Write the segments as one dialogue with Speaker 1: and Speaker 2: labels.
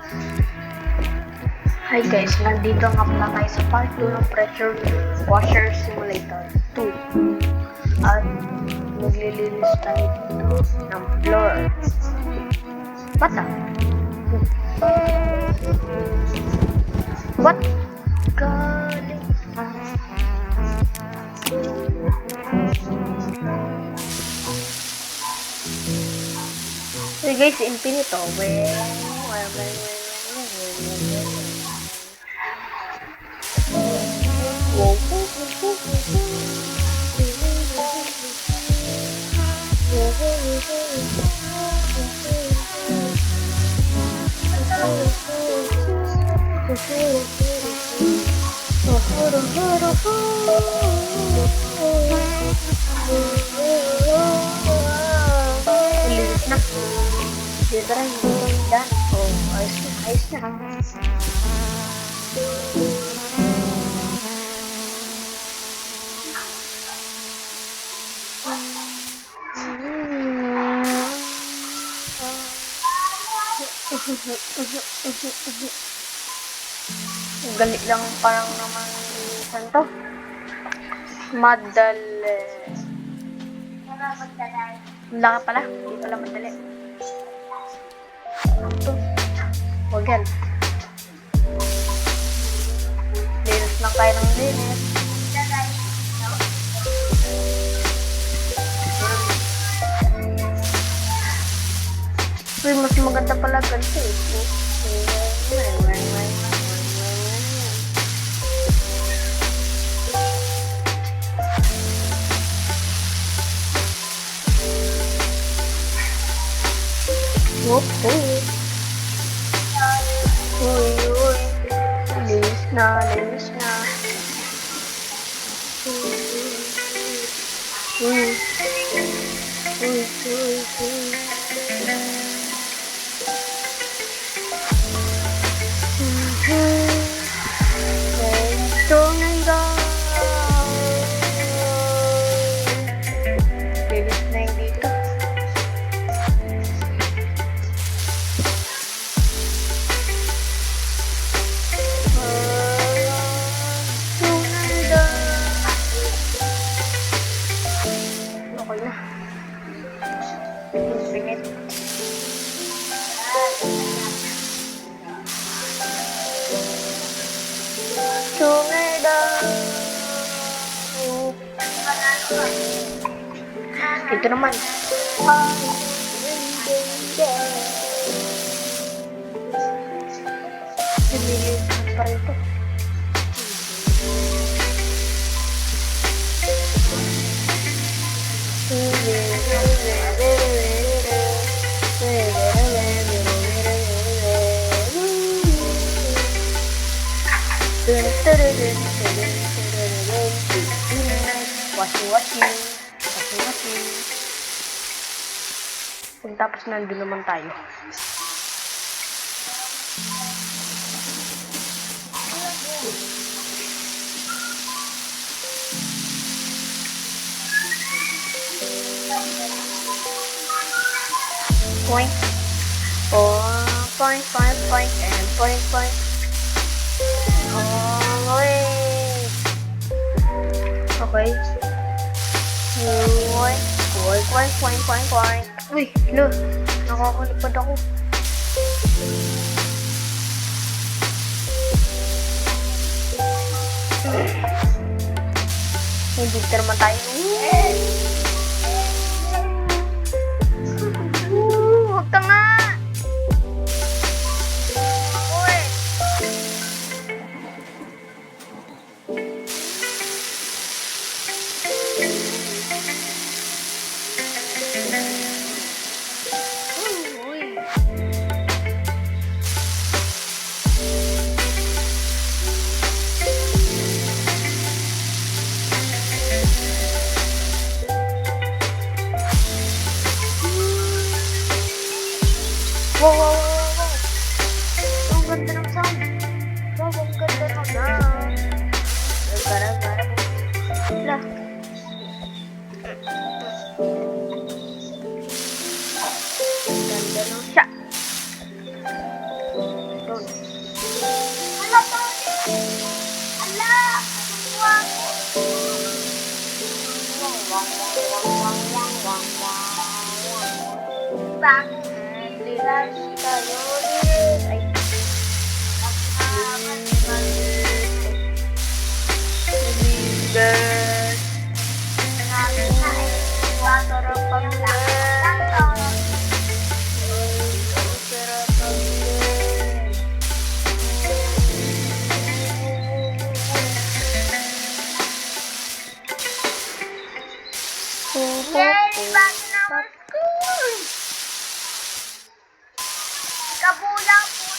Speaker 1: Hi guys, nandito nga pala tayo sa part 2 ng Pressure Washer Simulator 2. At maglilinis tayo dito ng floor. Bata? What? Galing. Hey guys, infinito. Lilis na. Dito rin, dan. Oh, ayos na. Galit lang parang naman saan to? Madali. Wala ka pala, hindi pala madali. Ito. Huwag yan. Linis lang tayo ng linis. Uy, mas maganda pala ganito eh. Uy. Linis na. Uy. Linis na yung dito. Okay na. Pinit. Ito naman. Nililis pa rin ito. Washing. Tapos nandun naman tayo. Point. Point and point. Okay. Point. Uy, lo, nakakalipad ako. Hindi naman tayo. Huwag ka nga. Uy. Wow. Ang ganda ng sound. Lah. Ganda ng siya. McDonald's.
Speaker 2: Ala, pare. Ala, wang. Bakit?
Speaker 1: Lilas tayo din. Ay, lilas. Sarap ang sarap ang
Speaker 2: Yay! Back in our school! Kabulang po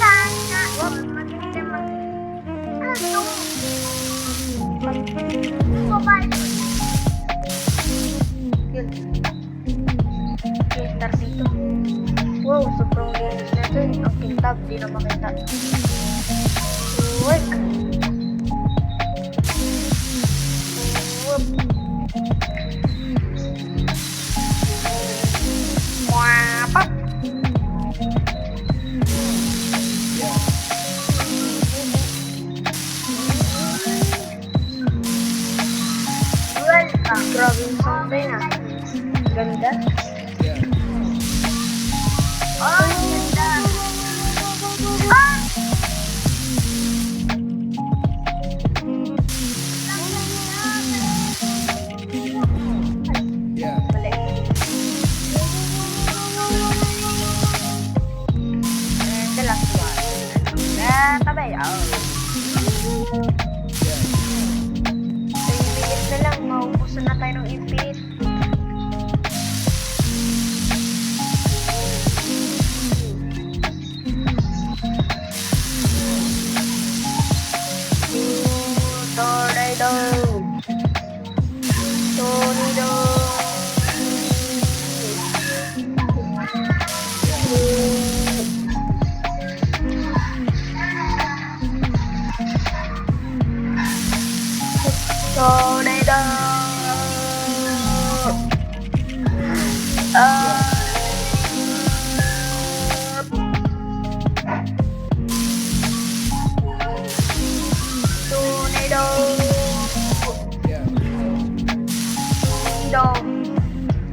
Speaker 2: sana all magiging ano supervisor.
Speaker 1: Yun. Okay, start dito. Wow, sobrang linis natin. Ang kintab, di na makita. Work. Whoop. Mwapak.
Speaker 2: Welcome.
Speaker 1: Grabe yung sound na. Ganda.
Speaker 2: Oh, ganda. Ah!
Speaker 1: Mali. And the last one. Tabayaw. 3 minutes na lang. Maubusan na tayo ng ipit. Tornado. Tornado. Tornado. Tornado. Tornado.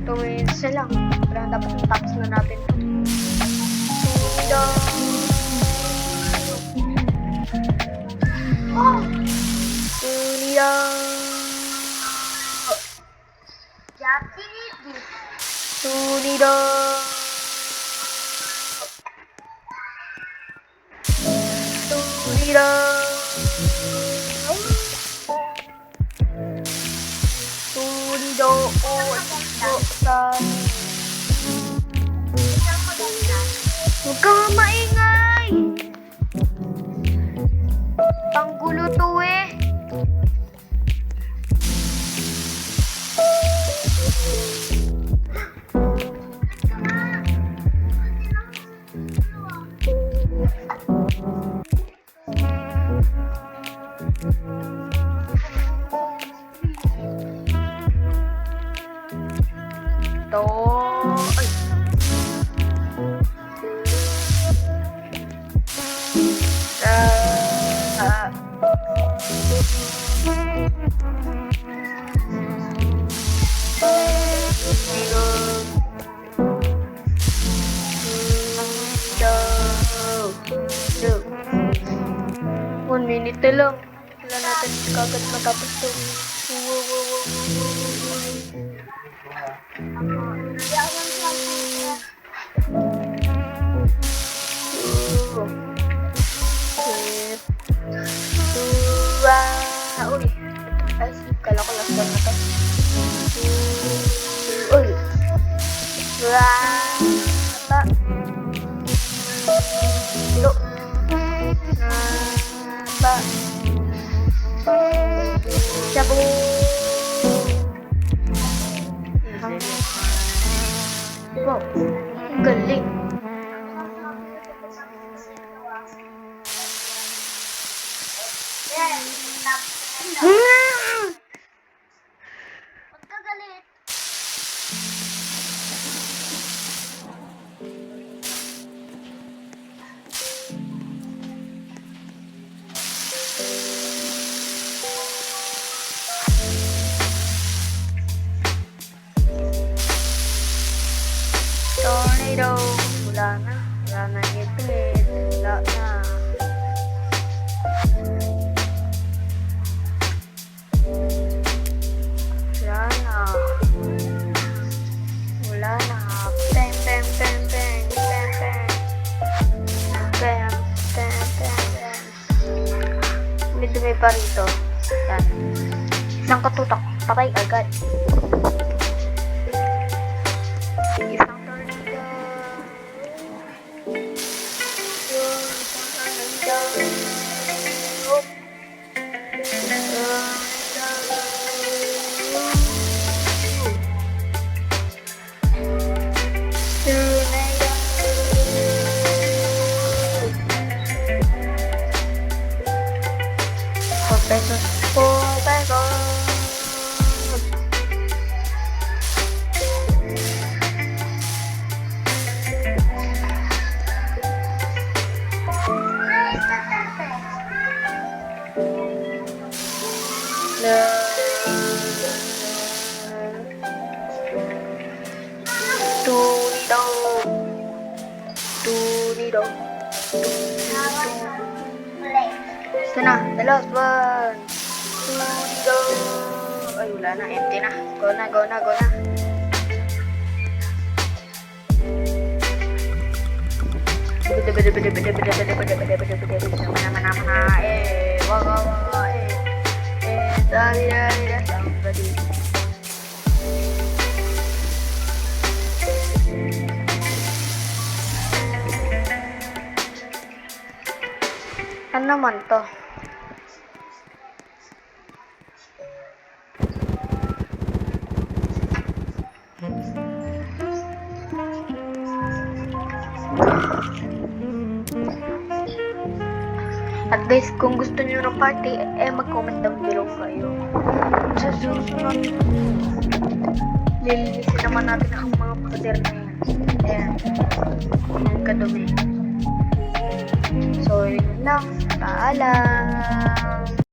Speaker 1: 2 minutes na lang. Parang dapat natapos na natin to. Tornado.
Speaker 2: Oh,
Speaker 1: Tornado.
Speaker 2: Jackie.
Speaker 1: Tornado. Tornado. Tornado. Sa
Speaker 2: Isang maganda.
Speaker 1: huwag kang maingay! Panggulo to eh! To... Ay! One minute na lang. Wala natin kagad matapos to. Uy! Ay, kala ko last one na to. Uy! Ba! Lo! Ba! Shabu! Wow! Ang galing!
Speaker 2: Yan. Tapos.
Speaker 1: Hmm!
Speaker 2: Huwag ka galit.
Speaker 1: pa rito. Yan. Isang katutak, patay agad. Isang tornado. Pesos po, pesos. Tunido. Ito na, the last one. Tunido. Ay, wala na, empty na. Go na, go na, go na. Ano naman to? At guys, kung gusto niyo ng party, mag-comment down below kayo. Sa susunod, lilinisin naman natin ang mga pader na yan. Ayan. Ayan kadumi. So, yun lang. Paalam!